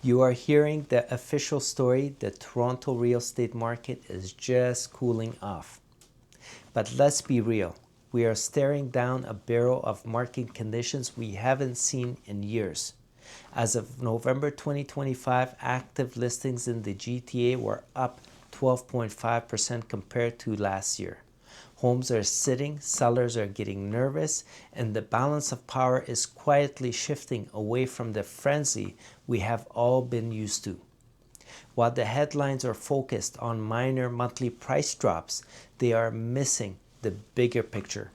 You are hearing the official story. The Toronto real estate market is just cooling off. But let's be real. We are staring down a barrel of market conditions we haven't seen in years. As of November 2025, active listings in the GTA were up 12.5% compared to last year. Homes are sitting, sellers are getting nervous, and the balance of power is quietly shifting away from the frenzy we have all been used to. While the headlines are focused on minor monthly price drops, they are missing the bigger picture.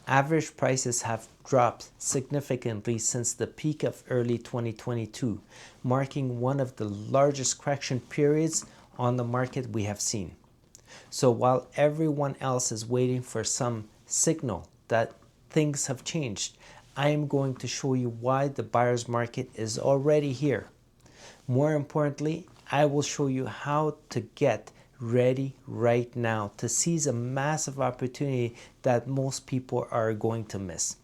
Average prices have dropped significantly since the peak of early 2022, marking one of the largest correction periods on the market we have seen. So while everyone else is waiting for some signal that things have changed, I am going to show you why the buyer's market is already here. More importantly, I will show you how to get ready right now to seize a massive opportunity that most people are going to miss.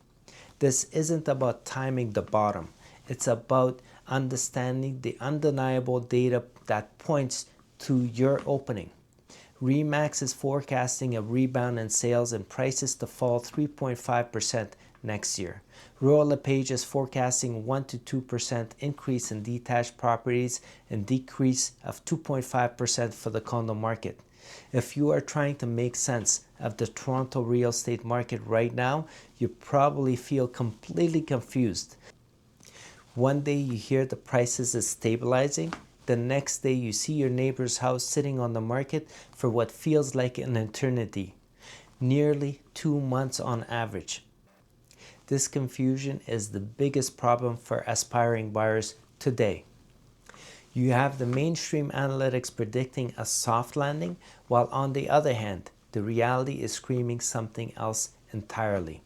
This isn't about timing the bottom. It's about understanding the undeniable data that points to your opening. RE/MAX is forecasting a rebound in sales and prices to fall 3.5% next year. Royal LePage is forecasting 1 to 2% increase in detached properties and decrease of 2.5% for the condo market. If you are trying to make sense of the Toronto real estate market right now, you probably feel completely confused. One day you hear the prices is stabilizing. The next day you see your neighbor's house sitting on the market for what feels like an eternity, nearly 2 months on average. This confusion is the biggest problem for aspiring buyers today. You have the mainstream analytics predicting a soft landing, while on the other hand, the reality is screaming something else entirely.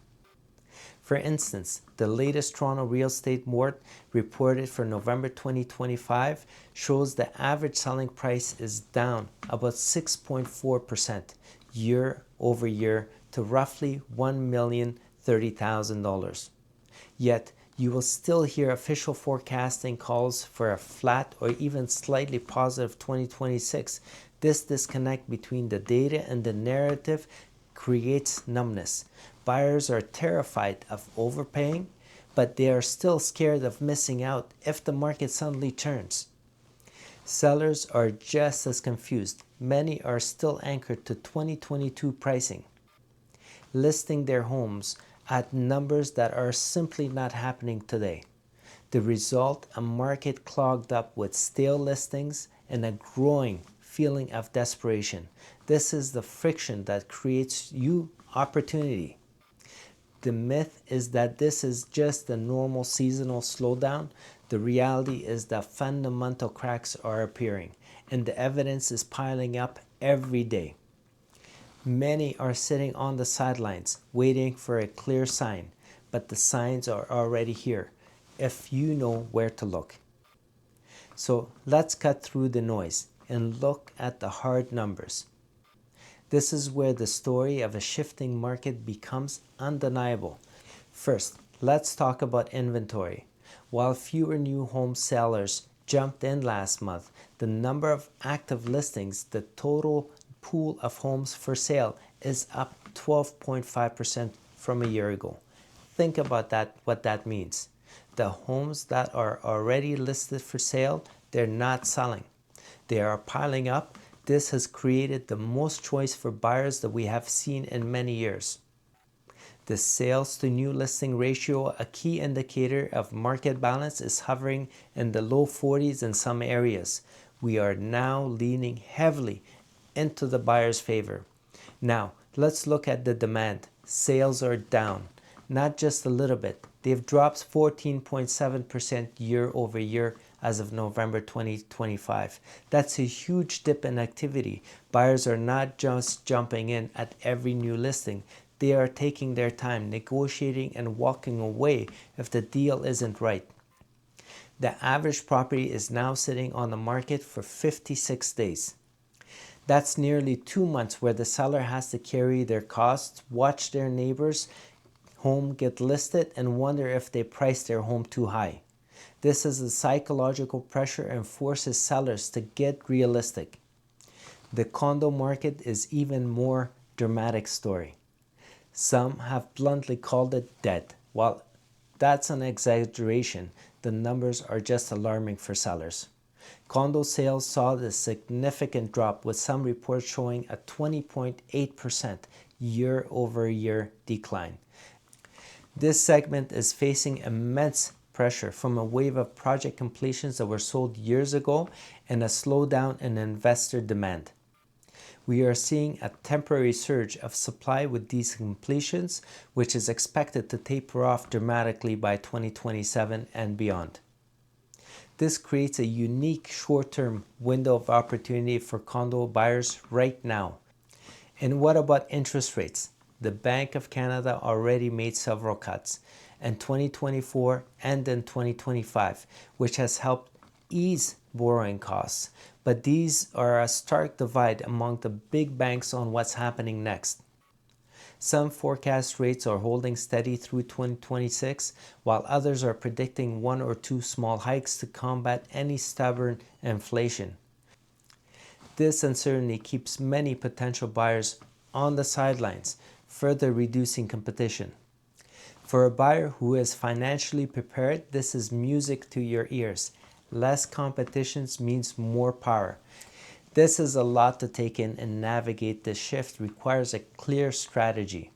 For instance, the latest Toronto Real Estate Board reported for November 2025 shows the average selling price is down about 6.4% year over year to roughly $1,030,000. Yet, you will still hear official forecasting calls for a flat or even slightly positive 2026. This disconnect between the data and the narrative creates numbness. Buyers are terrified of overpaying, but they are still scared of missing out if the market suddenly turns. Sellers are just as confused. Many are still anchored to 2022 pricing, listing their homes at numbers that are simply not happening today. The result, a market clogged up with stale listings and a growing feeling of desperation. This is the friction that creates you opportunity. The myth is that this is just a normal seasonal slowdown. The reality is that fundamental cracks are appearing, and the evidence is piling up every day. Many are sitting on the sidelines, waiting for a clear sign, but the signs are already here, if you know where to look. So let's cut through the noise and look at the hard numbers. This is where the story of a shifting market becomes undeniable. First, let's talk about inventory. While fewer new home sellers jumped in last month, the number of active listings, the total pool of homes for sale, is up 12.5% from a year ago. Think about that, what that means. The homes that are already listed for sale, they're not selling. They are piling up. This has created the most choice for buyers that we have seen in many years. The sales to new listing ratio, a key indicator of market balance, is hovering in the low 40s in some areas. We are now leaning heavily into the buyer's favor. Now, let's look at the demand. Sales are down, not just a little bit. They've dropped 14.7% year over year as of November 2025. That's a huge dip in activity. Buyers are not just jumping in at every new listing. They are taking their time, negotiating and walking away if the deal isn't right. The average property is now sitting on the market for 56 days. That's nearly 2 months where the seller has to carry their costs, watch their neighbor's home get listed, and wonder if they priced their home too high. This is a psychological pressure and forces sellers to get realistic. The condo market is even more dramatic story. Some have bluntly called it dead. While that's an exaggeration, the numbers are just alarming for sellers. Condo sales saw a significant drop, with some reports showing a 20.8% year-over-year decline. This segment is facing immense pressure from a wave of project completions that were sold years ago and a slowdown in investor demand. We are seeing a temporary surge of supply with these completions, which is expected to taper off dramatically by 2027 and beyond. This creates a unique short-term window of opportunity for condo buyers right now. And what about interest rates? The Bank of Canada already made several cuts in 2024 and in 2025, which has helped ease borrowing costs. But these are a stark divide among the big banks on what's happening next. Some forecast rates are holding steady through 2026, while others are predicting one or two small hikes to combat any stubborn inflation. This uncertainty keeps many potential buyers on the sidelines, further reducing competition. For a buyer who is financially prepared, this is music to your ears. Less competition means more power. This is a lot to take in, and navigate this shift requires a clear strategy.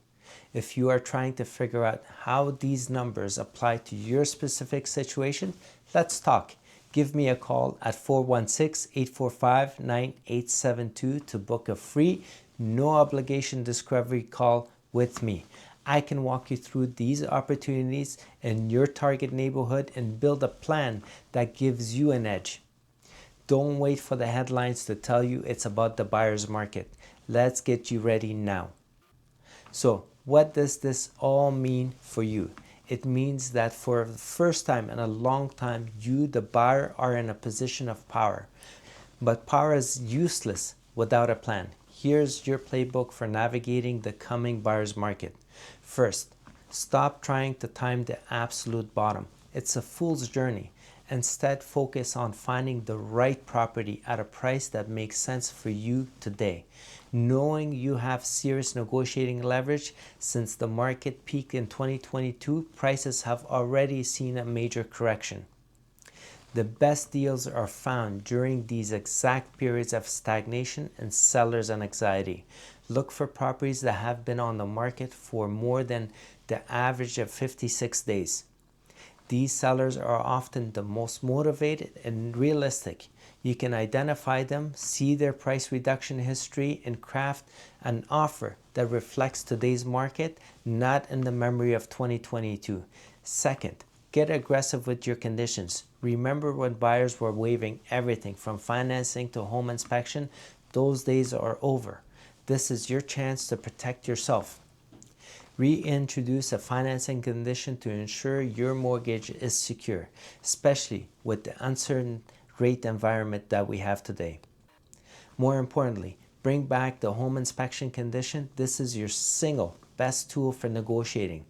If you are trying to figure out how these numbers apply to your specific situation, let's talk. Give me a call at 416-845-9872 to book a free, no obligation discovery call with me. I can walk you through these opportunities in your target neighborhood and build a plan that gives you an edge. Don't wait for the headlines to tell you it's about the buyer's market. Let's get you ready now. So, what does this all mean for you? It means that for the first time in a long time, you, the buyer, are in a position of power. But power is useless without a plan. Here's your playbook for navigating the coming buyer's market. First, stop trying to time the absolute bottom. It's a fool's journey. Instead, focus on finding the right property at a price that makes sense for you today. Knowing you have serious negotiating leverage, since the market peaked in 2022, prices have already seen a major correction. The best deals are found during these exact periods of stagnation and seller's anxiety. Look for properties that have been on the market for more than the average of 56 days. These sellers are often the most motivated and realistic. You can identify them, see their price reduction history, and craft an offer that reflects today's market, not in the memory of 2022. Second, get aggressive with your conditions. Remember when buyers were waiving everything from financing to home inspection? Those days are over. This is your chance to protect yourself. Reintroduce a financing condition to ensure your mortgage is secure, especially with the uncertain rate environment that we have today. More importantly, bring back the home inspection condition. This is your single best tool for negotiating.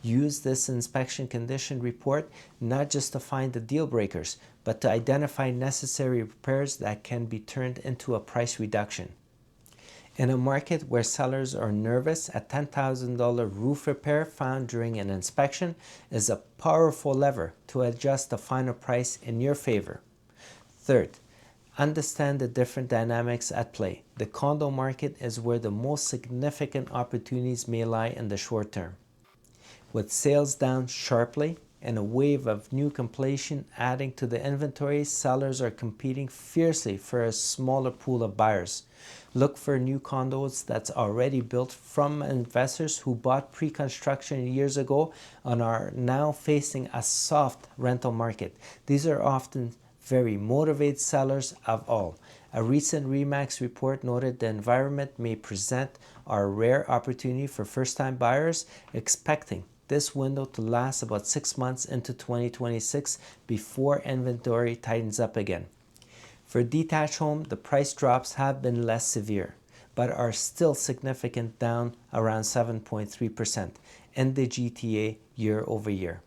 Use this inspection condition report not just to find the deal breakers, but to identify necessary repairs that can be turned into a price reduction. In a market where sellers are nervous, a $10,000 roof repair found during an inspection is a powerful lever to adjust the final price in your favor. Third, understand the different dynamics at play. The condo market is where the most significant opportunities may lie in the short term. With sales down sharply and a wave of new completion adding to the inventory, sellers are competing fiercely for a smaller pool of buyers. Look for new condos that's already built from investors who bought pre-construction years ago and are now facing a soft rental market. These are often very motivated sellers of all. A recent RE/MAX report noted the environment may present a rare opportunity for first-time buyers, expecting this window to last about 6 months into 2026 before inventory tightens up again. For detached home, the price drops have been less severe, but are still significant, down around 7.3% in the GTA year over year.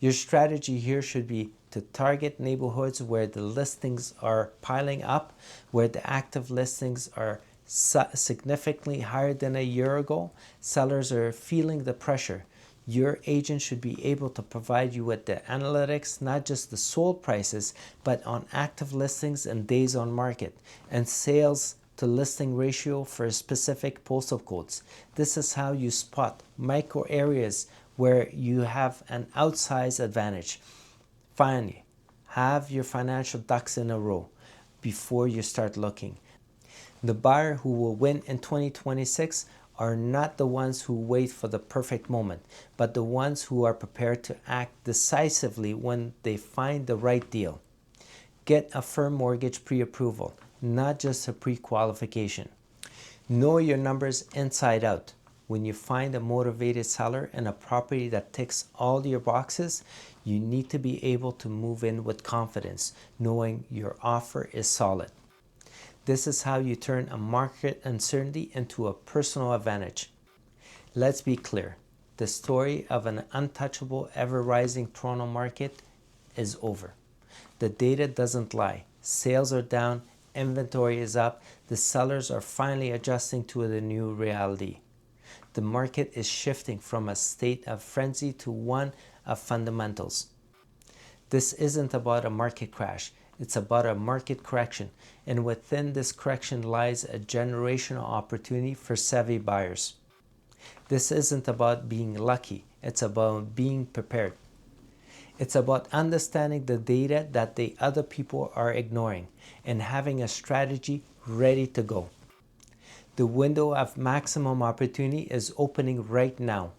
Your strategy here should be to target neighborhoods where the listings are piling up, where the active listings are significantly higher than a year ago. Sellers are feeling the pressure. Your agent should be able to provide you with the analytics, not just the sold prices, but on active listings and days on market, and sales to listing ratio for specific postal codes. This is how you spot micro areas where you have an outsized advantage. Finally, have your financial ducks in a row before you start looking. The buyer who will win in 2026 are not the ones who wait for the perfect moment, but the ones who are prepared to act decisively when they find the right deal. Get a firm mortgage pre-approval, not just a pre-qualification. Know your numbers inside out. When you find a motivated seller and a property that ticks all your boxes, you need to be able to move in with confidence, knowing your offer is solid. This is how you turn a market uncertainty into a personal advantage. Let's be clear. The story of an untouchable, ever-rising Toronto market is over. The data doesn't lie. Sales are down, inventory is up, the sellers are finally adjusting to the new reality. The market is shifting from a state of frenzy to one of fundamentals. This isn't about a market crash. It's about a market correction, and within this correction lies a generational opportunity for savvy buyers. This isn't about being lucky, it's about being prepared. It's about understanding the data that the other people are ignoring and having a strategy ready to go. The window of maximum opportunity is opening right now.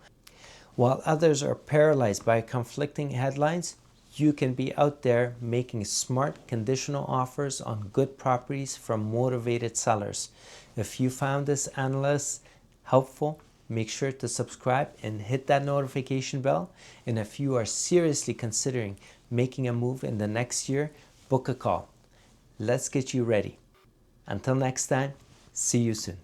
While others are paralyzed by conflicting headlines, you can be out there making smart conditional offers on good properties from motivated sellers. If you found this analysis helpful, make sure to subscribe and hit that notification bell. And if you are seriously considering making a move in the next year, book a call. Let's get you ready. Until next time, see you soon.